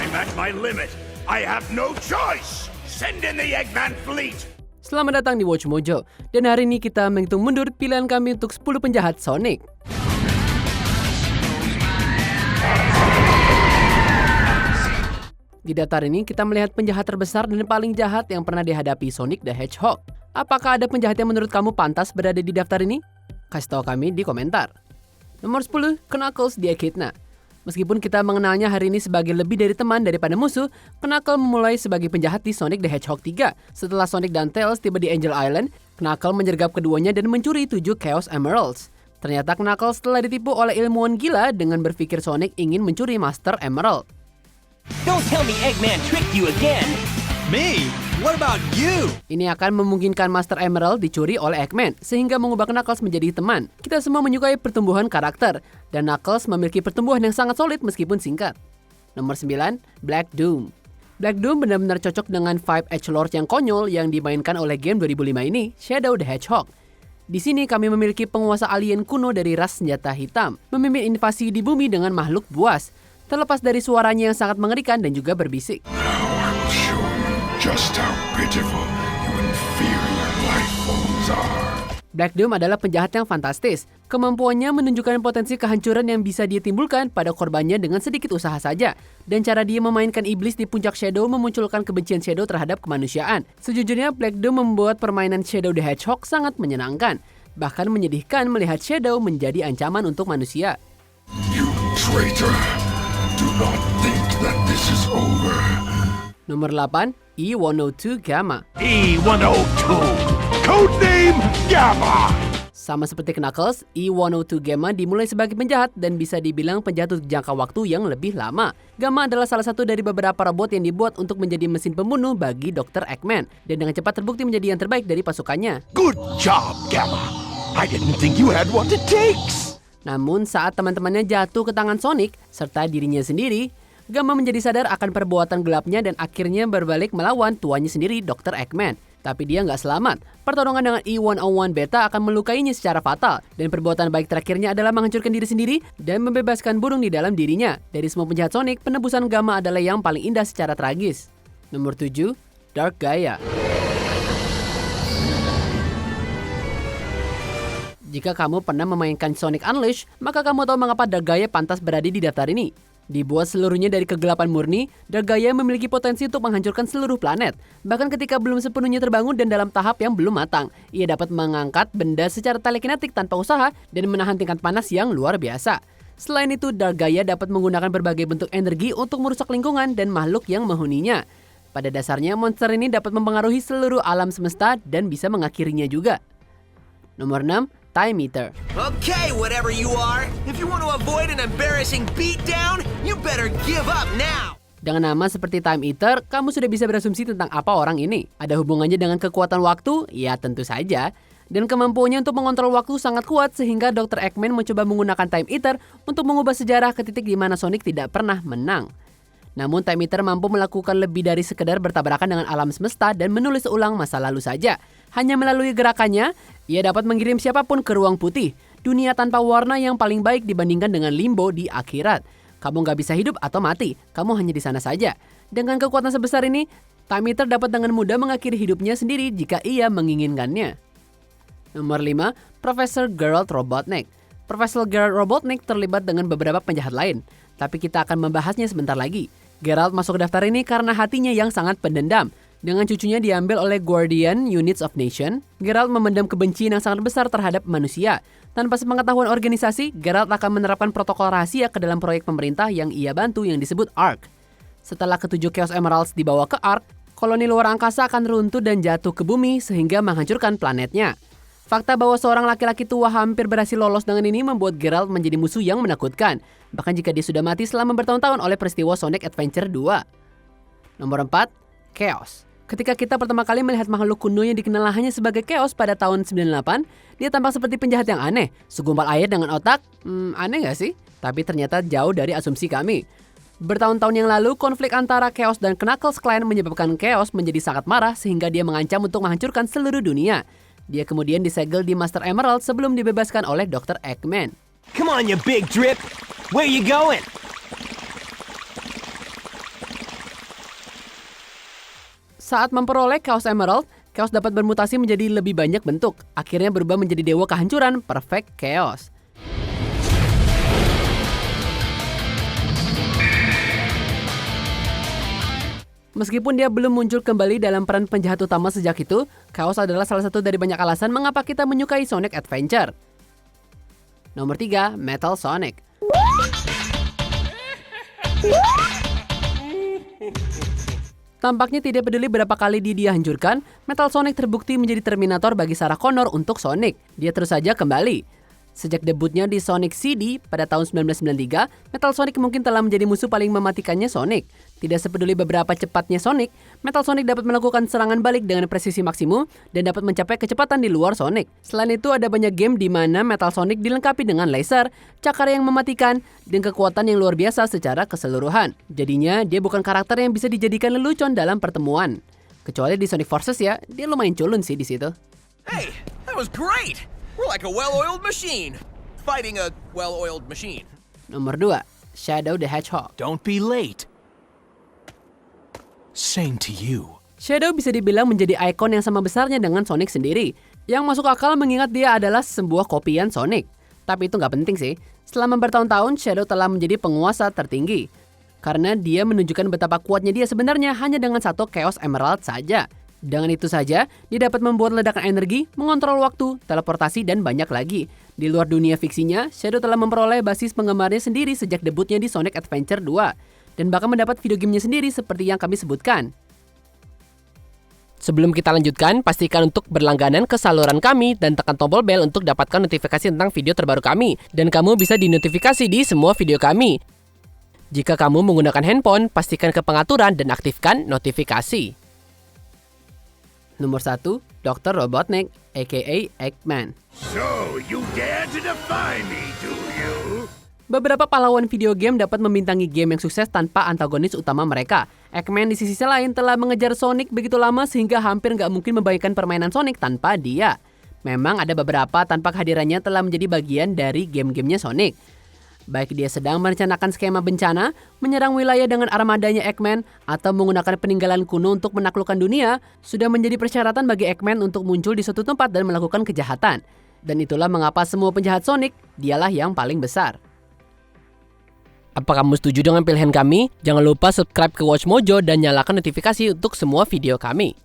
I'm at my limit. I have no choice. Send in the Eggman fleet. Selamat datang di Watch Mojo. Dan hari ini kita menghitung mundur pilihan kami untuk 10 penjahat Sonic. Di daftar ini kita melihat penjahat terbesar dan paling jahat yang pernah dihadapi Sonic the Hedgehog. Apakah ada penjahat yang menurut kamu pantas berada di daftar ini? Kasih tahu kami di komentar. Nomor 10, Knuckles the Echidna. Meskipun kita mengenalnya hari ini sebagai lebih dari teman daripada musuh, Knuckles memulai sebagai penjahat di Sonic the Hedgehog 3. Setelah Sonic dan Tails tiba di Angel Island, Knuckles menyergap keduanya dan mencuri 7 Chaos Emeralds. Ternyata Knuckles telah ditipu oleh ilmuwan gila dengan berpikir Sonic ingin mencuri Master Emerald. Don't tell me Eggman tricked you again! Me? What about you? Ini akan memungkinkan Master Emerald dicuri oleh Eggman, sehingga mengubah Knuckles menjadi teman. Kita semua menyukai pertumbuhan karakter, dan Knuckles memiliki pertumbuhan yang sangat solid meskipun singkat. Nomor 9, Black Doom. Black Doom benar-benar cocok dengan vibe edgelord yang konyol yang dimainkan oleh game 2005 ini, Shadow the Hedgehog. Di sini kami memiliki penguasa alien kuno dari ras senjata hitam, memimpin invasi di bumi dengan makhluk buas. Terlepas dari suaranya yang sangat mengerikan dan juga berbisik. Just how pitiful you inferior life forms are. Black Doom adalah penjahat yang fantastis. Kemampuannya menunjukkan potensi kehancuran yang bisa dia timbulkan pada korbannya dengan sedikit usaha saja. Dan cara dia memainkan iblis di puncak Shadow memunculkan kebencian Shadow terhadap kemanusiaan. Sejujurnya Black Doom membuat permainan Shadow the Hedgehog sangat menyenangkan. Bahkan menyedihkan melihat Shadow menjadi ancaman untuk manusia. You traitor. Do not think that this is over. Nomor 8, E102 Gamma. E102, codename Gamma. Sama seperti Knuckles, E102 Gamma dimulai sebagai penjahat dan bisa dibilang penjahat untuk jangka waktu yang lebih lama. Gamma adalah salah satu dari beberapa robot yang dibuat untuk menjadi mesin pembunuh bagi Dr. Eggman dan dengan cepat terbukti menjadi yang terbaik dari pasukannya. Good job, Gamma. I didn't think you had what it takes. Namun saat teman-temannya jatuh ke tangan Sonic serta dirinya sendiri, Gamma menjadi sadar akan perbuatan gelapnya dan akhirnya berbalik melawan tuannya sendiri, Dr. Eggman. Tapi dia nggak selamat. Pertarungan dengan E101 Beta akan melukainya secara fatal. Dan perbuatan baik terakhirnya adalah menghancurkan diri sendiri dan membebaskan burung di dalam dirinya. Dari semua penjahat Sonic, penebusan Gamma adalah yang paling indah secara tragis. Nomor 7, Dark Gaia. Jika kamu pernah memainkan Sonic Unleashed, maka kamu tahu mengapa Dark Gaia pantas berada di daftar ini. Dibuat seluruhnya dari kegelapan murni, Dark Gaia memiliki potensi untuk menghancurkan seluruh planet. Bahkan ketika belum sepenuhnya terbangun dan dalam tahap yang belum matang, ia dapat mengangkat benda secara telekinetik tanpa usaha dan menahan tingkat panas yang luar biasa. Selain itu, Dark Gaia dapat menggunakan berbagai bentuk energi untuk merusak lingkungan dan makhluk yang menghuninya. Pada dasarnya, monster ini dapat mempengaruhi seluruh alam semesta dan bisa mengakhirinya juga. Nomor 6, Time Eater. Okay, whatever you are, if you want to avoid an embarrassing beatdown, you better give up now! Dengan nama seperti Time Eater, kamu sudah bisa berasumsi tentang apa orang ini. Ada hubungannya dengan kekuatan waktu? Ya tentu saja. Dan kemampuannya untuk mengontrol waktu sangat kuat sehingga Dr. Eggman mencoba menggunakan Time Eater untuk mengubah sejarah ke titik di mana Sonic tidak pernah menang. Namun Time Eater mampu melakukan lebih dari sekedar bertabrakan dengan alam semesta dan menulis ulang masa lalu saja. Hanya melalui gerakannya, ia dapat mengirim siapapun ke ruang putih, dunia tanpa warna yang paling baik dibandingkan dengan limbo di akhirat. Kamu nggak bisa hidup atau mati, kamu hanya di sana saja. Dengan kekuatan sebesar ini, Time Eater dapat dengan mudah mengakhiri hidupnya sendiri jika ia menginginkannya. Nomor 5, Profesor Geralt Robotnik. Profesor Geralt Robotnik terlibat dengan beberapa penjahat lain, tapi kita akan membahasnya sebentar lagi. Geralt masuk ke daftar ini karena hatinya yang sangat pendendam. Dengan cucunya diambil oleh Guardian Units of Nation, Geralt memendam kebencian yang sangat besar terhadap manusia. Tanpa sepengetahuan organisasi, Geralt akan menerapkan protokol rahasia ke dalam proyek pemerintah yang ia bantu yang disebut ARK. Setelah ketujuh Chaos Emeralds dibawa ke ARK, koloni luar angkasa akan runtuh dan jatuh ke bumi sehingga menghancurkan planetnya. Fakta bahwa seorang laki-laki tua hampir berhasil lolos dengan ini membuat Geralt menjadi musuh yang menakutkan, bahkan jika dia sudah mati selama bertahun-tahun oleh peristiwa Sonic Adventure 2. Nomor 4, Chaos. Ketika kita pertama kali melihat makhluk kuno yang dikenal hanya sebagai Chaos pada tahun 98, dia tampak seperti penjahat yang aneh. Segumpal air dengan otak, aneh gak sih? Tapi ternyata jauh dari asumsi kami. Bertahun-tahun yang lalu, konflik antara Chaos dan Knuckles Clan menyebabkan Chaos menjadi sangat marah sehingga dia mengancam untuk menghancurkan seluruh dunia. Dia kemudian disegel di Master Emerald sebelum dibebaskan oleh Dr. Eggman. Come on, you big drip! Where you going? Saat memperoleh Chaos Emerald, Chaos dapat bermutasi menjadi lebih banyak bentuk, akhirnya berubah menjadi dewa kehancuran Perfect Chaos. Meskipun dia belum muncul kembali dalam peran penjahat utama sejak itu, Chaos adalah salah satu dari banyak alasan mengapa kita menyukai Sonic Adventure. Nomor 3, Metal Sonic. Tampaknya tidak peduli berapa kali dia hancurkan, Metal Sonic terbukti menjadi Terminator bagi Sarah Connor untuk Sonic. Dia terus saja kembali. Sejak debutnya di Sonic CD pada tahun 1993, Metal Sonic mungkin telah menjadi musuh paling mematikannya Sonic. Tidak sepeduli beberapa cepatnya Sonic, Metal Sonic dapat melakukan serangan balik dengan presisi maksimum dan dapat mencapai kecepatan di luar Sonic. Selain itu, ada banyak game di mana Metal Sonic dilengkapi dengan laser, cakar yang mematikan, dan kekuatan yang luar biasa secara keseluruhan. Jadinya, dia bukan karakter yang bisa dijadikan lelucon dalam pertemuan. Kecuali di Sonic Forces ya, dia lumayan culun sih di situ. Hey, that was great! We're like a well-oiled machine. Fighting a well-oiled machine. Nomor 2, Shadow the Hedgehog. Don't be late. Same to you. Shadow bisa dibilang menjadi ikon yang sama besarnya dengan Sonic sendiri. Yang masuk akal mengingat dia adalah sebuah kopian Sonic. Tapi itu nggak penting sih. Selama bertahun-tahun, Shadow telah menjadi penguasa tertinggi. Karena dia menunjukkan betapa kuatnya dia sebenarnya hanya dengan satu Chaos Emerald saja. Dengan itu saja, dia dapat membuat ledakan energi, mengontrol waktu, teleportasi, dan banyak lagi. Di luar dunia fiksinya, Shadow telah memperoleh basis penggemarnya sendiri sejak debutnya di Sonic Adventure 2. Dan bahkan mendapat video gamenya sendiri seperti yang kami sebutkan. Sebelum kita lanjutkan, pastikan untuk berlangganan ke saluran kami dan tekan tombol bel untuk dapatkan notifikasi tentang video terbaru kami. Dan kamu bisa dinotifikasi di semua video kami. Jika kamu menggunakan handphone, pastikan ke pengaturan dan aktifkan notifikasi. Nomor 1, Dr. Robotnik, aka Eggman. So, you dare to defy me, do you? Beberapa pahlawan video game dapat membintangi game yang sukses tanpa antagonis utama mereka. Eggman di sisi lain telah mengejar Sonic begitu lama sehingga hampir nggak mungkin membayangkan permainan Sonic tanpa dia. Memang ada beberapa tanpa kehadirannya telah menjadi bagian dari game-gamenya Sonic. Baik dia sedang merencanakan skema bencana, menyerang wilayah dengan armadanya Eggman, atau menggunakan peninggalan kuno untuk menaklukkan dunia, sudah menjadi persyaratan bagi Eggman untuk muncul di suatu tempat dan melakukan kejahatan. Dan itulah mengapa semua penjahat Sonic, dialah yang paling besar. Apa kamu setuju dengan pilihan kami? Jangan lupa subscribe ke Watch Mojo dan nyalakan notifikasi untuk semua video kami.